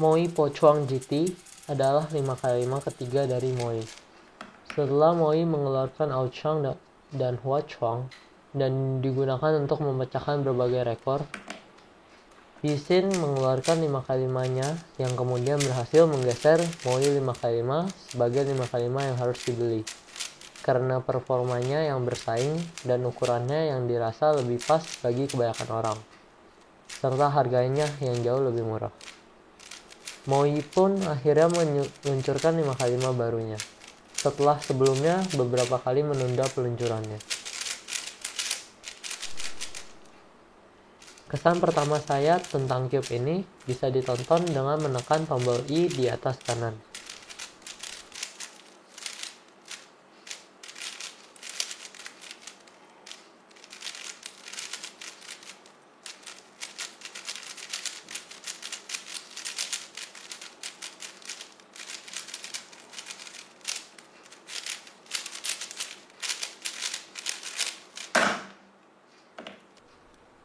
Moi Pochuang GT adalah 5x5 ketiga dari Moi. Setelah Moi mengeluarkan Aochuang dan Huachuang dan digunakan untuk memecahkan berbagai rekor, Pixin mengeluarkan 5x5-nya yang kemudian berhasil menggeser Moi 5x5 sebagai 5x5 yang harus dibeli karena performanya yang bersaing dan ukurannya yang dirasa lebih pas bagi kebanyakan orang, serta harganya yang jauh lebih murah. Moi pun akhirnya meluncurkan 5x5 barunya, setelah sebelumnya beberapa kali menunda peluncurannya. Kesan pertama saya tentang cube ini bisa ditonton dengan menekan tombol I di atas kanan.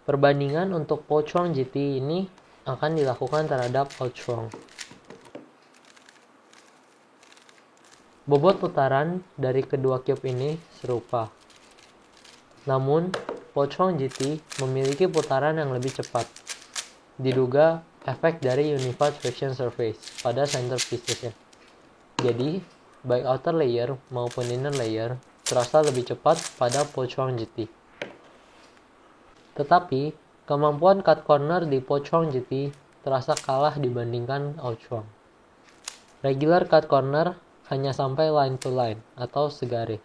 Perbandingan untuk Pochuang GT ini akan dilakukan terhadap Aochuang. Bobot putaran dari kedua cube ini serupa. Namun, Pochuang GT memiliki putaran yang lebih cepat. Diduga efek dari Unified Friction Surface pada center pieces-nya. Jadi, baik outer layer maupun inner layer terasa lebih cepat pada Pochuang GT. Tetapi, kemampuan cut corner di Pochuang GT terasa kalah dibandingkan Aochuang. Regular cut corner hanya sampai line to line atau segaris.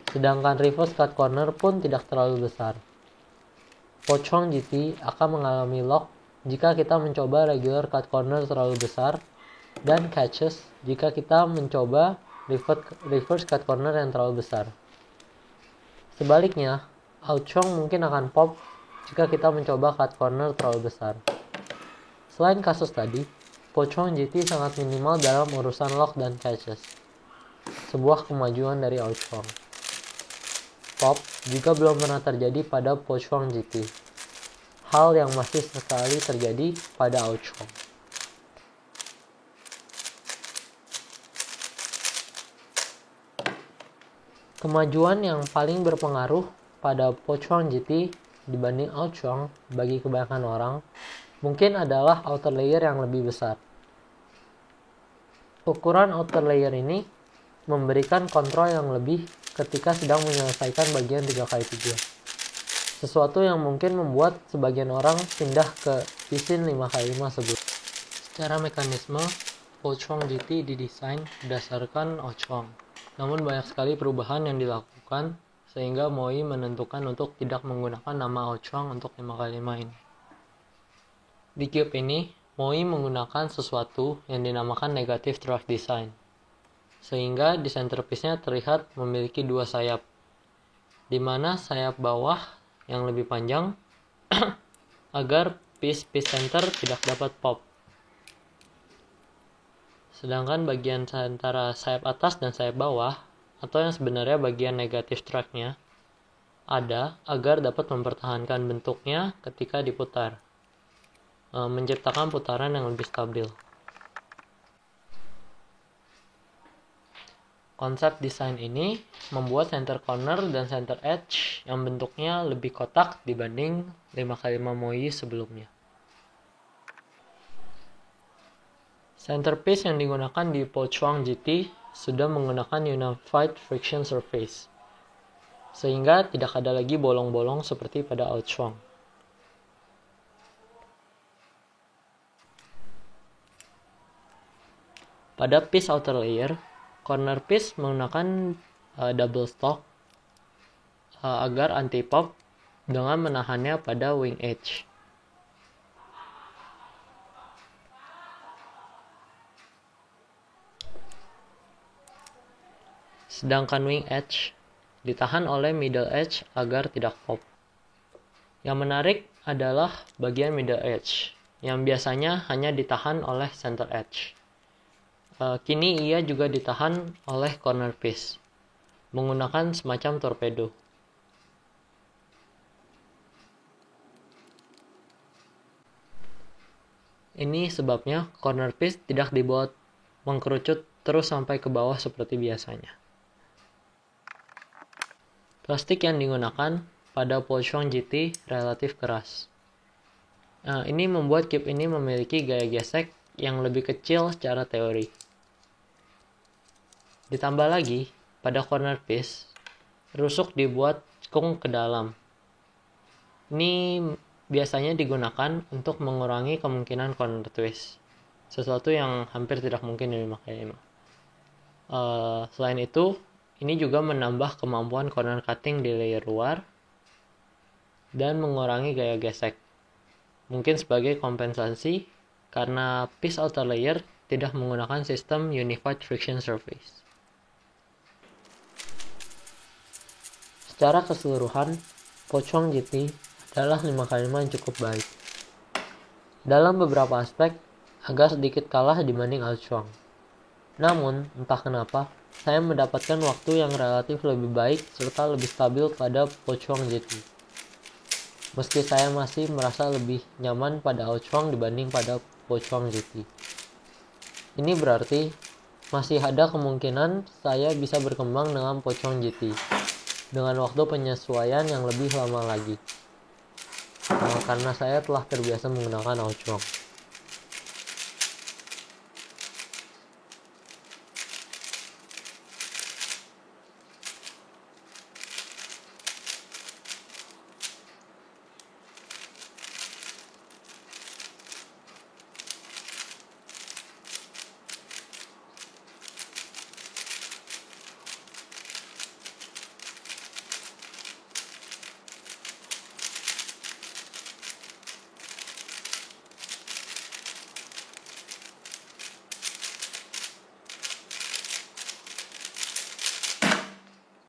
Sedangkan reverse cut corner pun tidak terlalu besar. Pochuang GT akan mengalami lock jika kita mencoba regular cut corner terlalu besar dan catches jika kita mencoba reverse cut corner yang terlalu besar. Sebaliknya, Aochuang mungkin akan pop jika kita mencoba cut corner terlalu besar. Selain kasus tadi, Pochuang GT sangat minimal dalam urusan lock dan catches. Sebuah kemajuan dari Aochuang. Pop juga belum pernah terjadi pada Pochuang GT. Hal yang masih sekali terjadi pada Aochuang. Kemajuan yang paling berpengaruh pada Pochuang GT dibanding Aochuang bagi kebanyakan orang mungkin adalah outer layer yang lebih besar. Ukuran outer layer ini memberikan kontrol yang lebih ketika sedang menyelesaikan bagian 3x3. Sesuatu yang mungkin membuat sebagian orang pindah ke Pixin 5x5 sebelum. Secara mekanisme, Pochuang GT didesain berdasarkan Aochuang. Namun banyak sekali perubahan yang dilakukan sehingga Moi menentukan untuk tidak menggunakan nama Aochuang untuk 5x5 ini. Di cube ini, Moi menggunakan sesuatu yang dinamakan negative drive design, sehingga di centerpiece-nya terlihat memiliki dua sayap, di mana sayap bawah yang lebih panjang agar piece center tidak dapat pop. Sedangkan bagian antara sayap atas dan sayap bawah, atau yang sebenarnya bagian negative track-nya, ada agar dapat mempertahankan bentuknya ketika diputar, menciptakan putaran yang lebih stabil. Konsep desain ini membuat center corner dan center edge yang bentuknya lebih kotak dibanding 5x5 Moi sebelumnya. Centerpiece yang digunakan di Pochuang GT sudah menggunakan Unified Friction Surface, sehingga tidak ada lagi bolong-bolong seperti pada Aochuang. Pada piece outer layer, corner piece menggunakan double stock agar anti-pop dengan menahannya pada wing edge. Sedangkan wing edge ditahan oleh middle edge agar tidak pop. Yang menarik adalah bagian middle edge, yang biasanya hanya ditahan oleh center edge. Kini ia juga ditahan oleh corner piece, menggunakan semacam torpedo. Ini sebabnya corner piece tidak dibuat mengkerucut terus sampai ke bawah seperti biasanya. Plastik yang digunakan pada Pochuang GT relatif keras. Ini membuat kip ini memiliki gaya gesek yang lebih kecil secara teori. Ditambah lagi, pada corner piece, rusuk dibuat cekung ke dalam. Ini biasanya digunakan untuk mengurangi kemungkinan corner twist, sesuatu yang hampir tidak mungkin di 5x5. Selain itu, ini juga menambah kemampuan corner cutting di layer luar dan mengurangi gaya gesek. Mungkin sebagai kompensasi karena piece outer layer tidak menggunakan sistem Unified Friction Surface. Secara keseluruhan, Pochuang GT adalah 5x5 yang cukup baik. Dalam beberapa aspek, agak sedikit kalah dibanding Aochuang. Namun, entah kenapa, saya mendapatkan waktu yang relatif lebih baik serta lebih stabil pada Pochuang GT. Meski saya masih merasa lebih nyaman pada Aochuang dibanding pada Pochuang GT. Ini berarti masih ada kemungkinan saya bisa berkembang dengan Pochuang GT dengan waktu penyesuaian yang lebih lama lagi. Karena saya telah terbiasa menggunakan Aochuang.